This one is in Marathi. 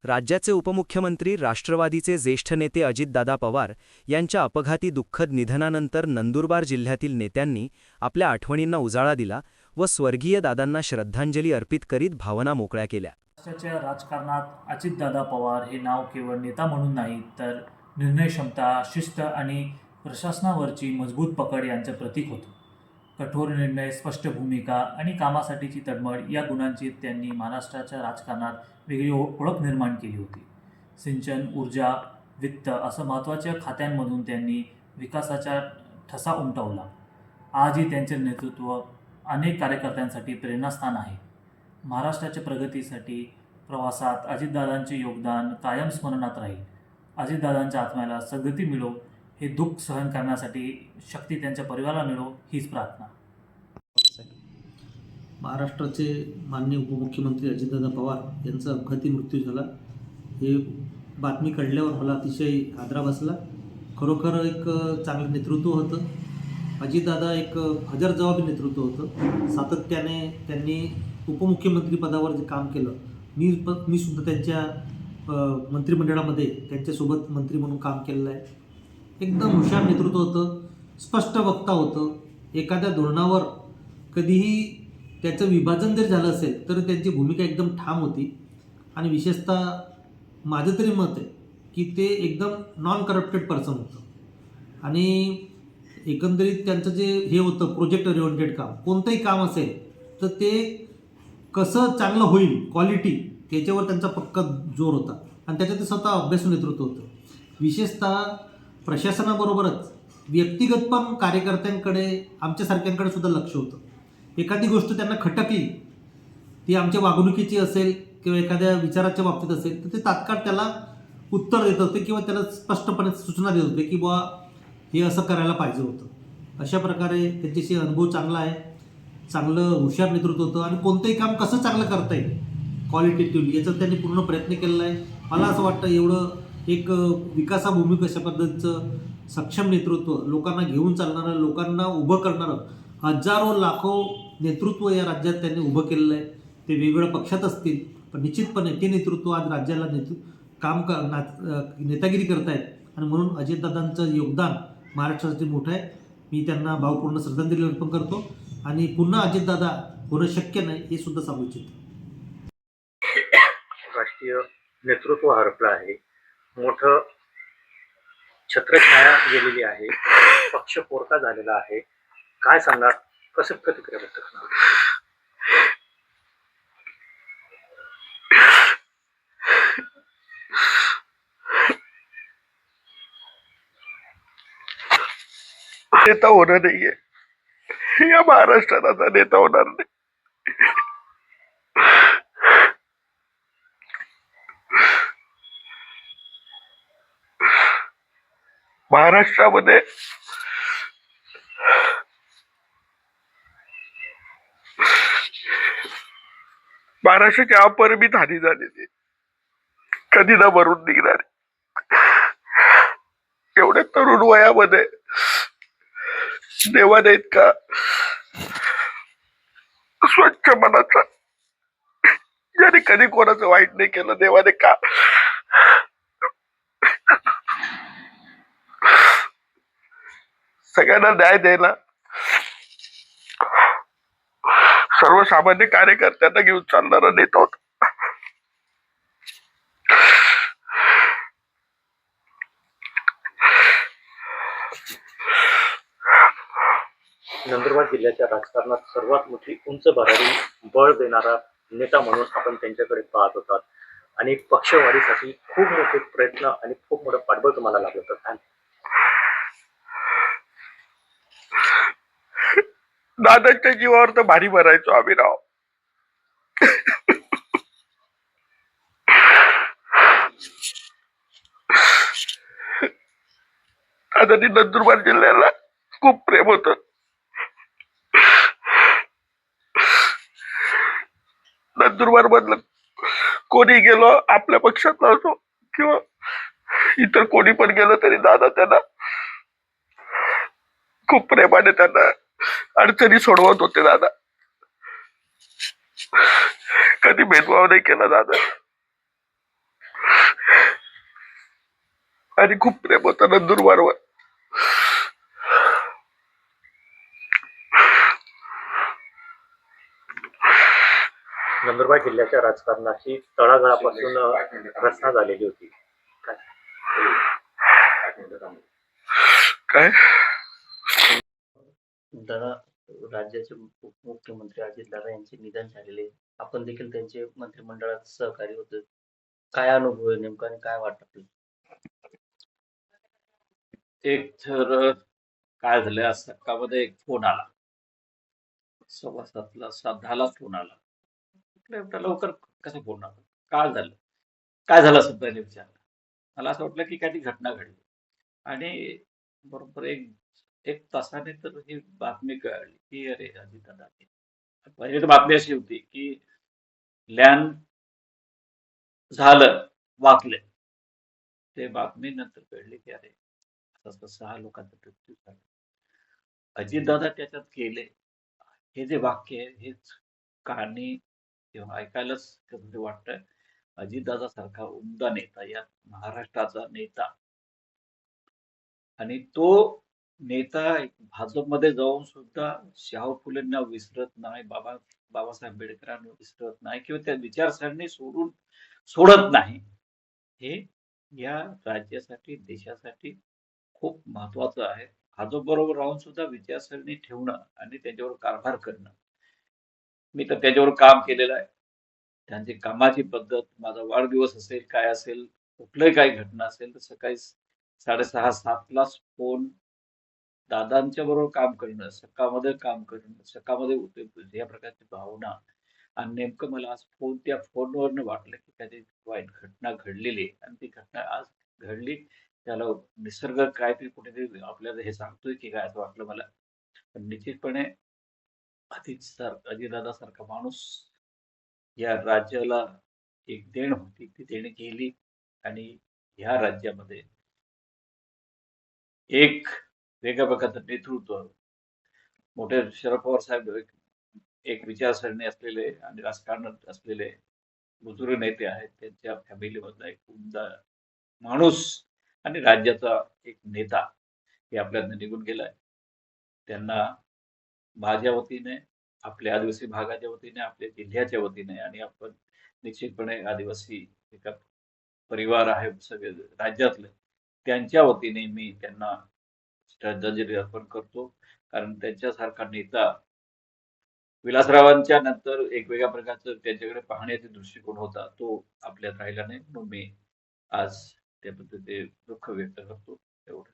राज्याचे उपमुख्यमंत्री राष्ट्रवादीचे ज्येष्ठ नेते अजितदादा पवार यांच्या अपघाती दुःखद निधनानंतर नंदुरबार जिल्ह्यातील नेत्यांनी आपल्या आठवणींना उजाळा दिला व स्वर्गीय दादांना श्रद्धांजली अर्पित करीत भावना मोकळ्या केल्या. राज्याच्या राजकारणात अजितदादा पवार हे नाव केवळ नेता म्हणून नाही तर निर्णय क्षमता, शिस्त आणि प्रशासनावरची मजबूत पकड यांचं प्रतीक होतं. कठोर निर्णय, स्पष्ट भूमिका आणि कामासाठीची तळमळ या गुणांची त्यांनी महाराष्ट्राच्या राजकारणात वेगळी ओळख निर्माण केली होती. सिंचन, ऊर्जा, वित्त असं महत्त्वाच्या खात्यांमधून त्यांनी विकासाचा ठसा उमटवला. आजही त्यांचे नेतृत्व अनेक कार्यकर्त्यांसाठी प्रेरणास्थान आहे. महाराष्ट्राच्या प्रगतीसाठी प्रवासात अजितदादांचे योगदान कायम स्मरणात राहील. अजितदादांच्या आत्म्याला सद्गती मिळो, हे दुःख सहन करण्यासाठी शक्ती त्यांच्या परिवाराला मिळो, हीच प्रार्थना. महाराष्ट्राचे माननीय उपमुख्यमंत्री अजितदादा पवार यांचा अपघाती मृत्यू झाला. हे बातमी कळल्यावर मला अतिशय हादरा बसला. खरोखर एक चांगलं नेतृत्व होतं. अजितदादा एक हजरजबाबी नेतृत्व होतं. सातत्याने त्यांनी उपमुख्यमंत्री पदावर जे काम केलं, मी सुद्धा त्यांच्या मंत्रिमंडळामध्ये त्यांच्यासोबत मंत्री म्हणून काम केलेलं आहे. एकदम हुशार नेतृत्व होतं, स्पष्ट वक्ता होतं. एखाद्या धोरणावर कधीही त्याचं विभाजन जर झालं असेल तर त्यांची भूमिका एकदम ठाम होती. आणि विशेषतः माझं तरी मत आहे की ते एकदम नॉन करप्टेड पर्सन होतं. आणि एकंदरीत त्यांचं जे हे होतं प्रोजेक्ट ओरिएंटेड काम, कोणतंही काम असेल तर ते कसं चांगलं होईल, क्वालिटी, त्याच्यावर त्यांचा पक्का जोर होता. आणि त्याच्यात ते स्वतः अभ्यासू नेतृत्व होतं. विशेषतः प्रशासनाबरोबरच व्यक्तिगत पण कार्यकर्त्यांकडे, आमच्यासारख्यांकडे सुद्धा लक्ष होतं. एखादी गोष्ट त्यांना खटकली, ती आमच्या वागणुकीची असेल किंवा एखाद्या विचाराच्या बाबतीत असेल, तर ते तात्काळ त्याला उत्तर देत होते किंवा त्याला स्पष्टपणे सूचना देत होते की बुवा हे असं करायला पाहिजे होतं. अशा प्रकारे त्यांच्याशी अनुभव चांगला आहे. चांगलं हुशार नेतृत्व होतं. आणि कोणतंही काम कसं चांगलं करता येईल क्वालिटेटिव्हली याचा त्यांनी पूर्ण प्रयत्न केलेला आहे. मला असं वाटतं एवढं एक विकासाभूमिक अशा पद्धतीचं सक्षम नेतृत्व, लोकांना घेऊन चालणारं, लोकांना उभं करणारं, हजारो लाखो नेतृत्व या राज्यात त्यांनी उभं केलेलं आहे. ते वेगवेगळ्या पक्षात असतील, पण निश्चितपणे ते नेतृत्व आज राज्याला नेतागिरी करतायत. आणि म्हणून अजितदादांचं योगदान महाराष्ट्रासाठी मोठं आहे. मी त्यांना भावपूर्ण श्रद्धांजली अर्पण करतो. आणि पुन्हा अजितदादा होणं शक्य नाही हे सुद्धा सांगू इच्छितो. राष्ट्रीय नेतृत्व हरपलं आहे, मोठं छत्रछाया गेलेली आहे, पक्ष पोरका झालेला आहे. काय सांगणार, कसं प्रतिक्रिया व्यक्त करणार? नेता होणार नाहीये, या महाराष्ट्रात आता नेता होणार नाही. महाराष्ट्रामध्ये महाराष्ट्राची अपरिमित हानी झालेली, कधी ना भरून निघणारी. एवढ्या तरुण वयामध्ये देवाने इतका स्वच्छ मनाचा, ज्याने कधी कोणाचं वाईट नाही केलं, देवाने का सगळ्यांना न्याय द्यायला, सर्वसामान्य कार्यकर्त्यांना घेऊन चालणारा नेता होता. नंदुरबार जिल्ह्याच्या राजकारणात सर्वात मोठी उंच भरारी बळ देणारा नेता म्हणून आपण त्यांच्याकडे पाहत होतात. आणि पक्षवाढीसाठी खूप मोठे प्रयत्न आणि खूप मोठं पाठबळ तुम्हाला लागलं होतं. दादांच्या जीवावर तर भारी भरायचो आम्ही राव. दादांनी नंदुरबार जिल्ह्याला खूप प्रेम होतं. नंदुरबार मधलं कोणी गेलो, आपल्या पक्षातला असो किंवा इतर कोणी पण गेलं तरी दादा त्यांना खूप प्रेमाने त्यांना अडचणी सोडवत होते. दादा कधी भेदभाव नाही केला दादा. आणि खूप प्रेम होतं नंदुरबारवर. नंदुरबार जिल्ह्याच्या राजकारणाची तळागाळापासून रचना झालेली होती. काय काय दादा, राज्याचे उपमुख्यमंत्री अजितदादा यांचे निधन झालेले. आपण देखील त्यांचे मंत्रिमंडळात सहकारी होते. काय अनुभव आहे नेमका आणि काय वाटतं आपल्याला? एक तर काय झालं, आज सकाळमध्ये एक फोन आला, 7:15ला 10ला फोन आला. म्हटलं एवढ्या लवकर कसा फोन आला, काय झालं, काय झालं असं पहिले विचारलं. मला असं वाटलं की काही घटना घडली आणि बरोबर एक एक तासाने तर ही बातमी कळली की अरे अजितदादा गेले. पहिली तर बातमी अशी होती की लँड झालं, वाचले. ते बातमी नंतर कळली की अरे असं 6 लोकांचा मृत्यू झाला. अजितदादा त्याच्यात गेले हे जे वाक्य आहे हेच कहाणी तेव्हा ऐकायलाच कधी वाटतंय. अजितदादा सारखा उमदा नेता, या महाराष्ट्राचा नेता, आणि तो नेता भाजपमध्ये जाऊन सुद्धा शाहू फुलेंना विसरत नाही, बाबासाहेब आंबेडकरांना विसरत नाही किंवा त्या विचारसरणी सोडत नाही. हे या राज्यासाठी, देशासाठी खूप महत्वाचं आहे. भाजपबरोबर राहून सुद्धा विचारसरणी ठेवणं आणि त्याच्यावर कारभार करणं. मी तर त्याच्यावर काम केलेलं आहे. त्यांची कामाची पद्धत, माझा वाढदिवस असेल, काय असेल, कुठलंही काही घटना असेल तर सकाळी 6:30-7लाच फोन, दादांच्या बरोबर काम करणं, सकाळमध्ये काम करणं, सकाळमध्ये उठे या प्रकारची भावना. आणि नेमकं मला आज त्या फोनवरनं वाटलं की काहीतरी वाईट घटना घडलेली आहे आणि ती घटना आज घडली. त्याला निसर्ग काहीतरी कुठेतरी आपल्याला हे सांगतोय की काय, असं वाटलं मला. पण निश्चितपणे अजितदादा सारखा माणूस या राज्याला एक देण होती, ती देण गेली. आणि ह्या राज्यामध्ये एक वेगळ्या प्रकारचं नेतृत्व, मोठे शरद पवार साहेब एक विचारसरणी असलेले आणि राजकारणात असलेले बुजुर्ग नेते आहेत. त्यांच्या फॅमिलीमधला एक उमदा माणूस आणि राज्याचा एक नेता हे आपल्यातनं निघून गेलाय. त्यांना माझ्या वतीने, आपल्या आदिवासी भागाच्या वतीने, आपल्या जिल्ह्याच्या वतीने, आणि आपण निश्चितपणे आदिवासी एका परिवार आहे सगळे राज्यातले, त्यांच्या वतीने मी त्यांना श्रद्धांजली अर्पण करतो. कारण त्यांच्यासारखा नेता, विलासरावांच्या नंतर एक वेगळ्या प्रकारचं त्यांच्याकडे पाहण्याचा दृष्टिकोन होता, तो आपल्यात राहिला नाही. म्हणून मी आज त्याबद्दल ते दुःख व्यक्त करतो. एवढं.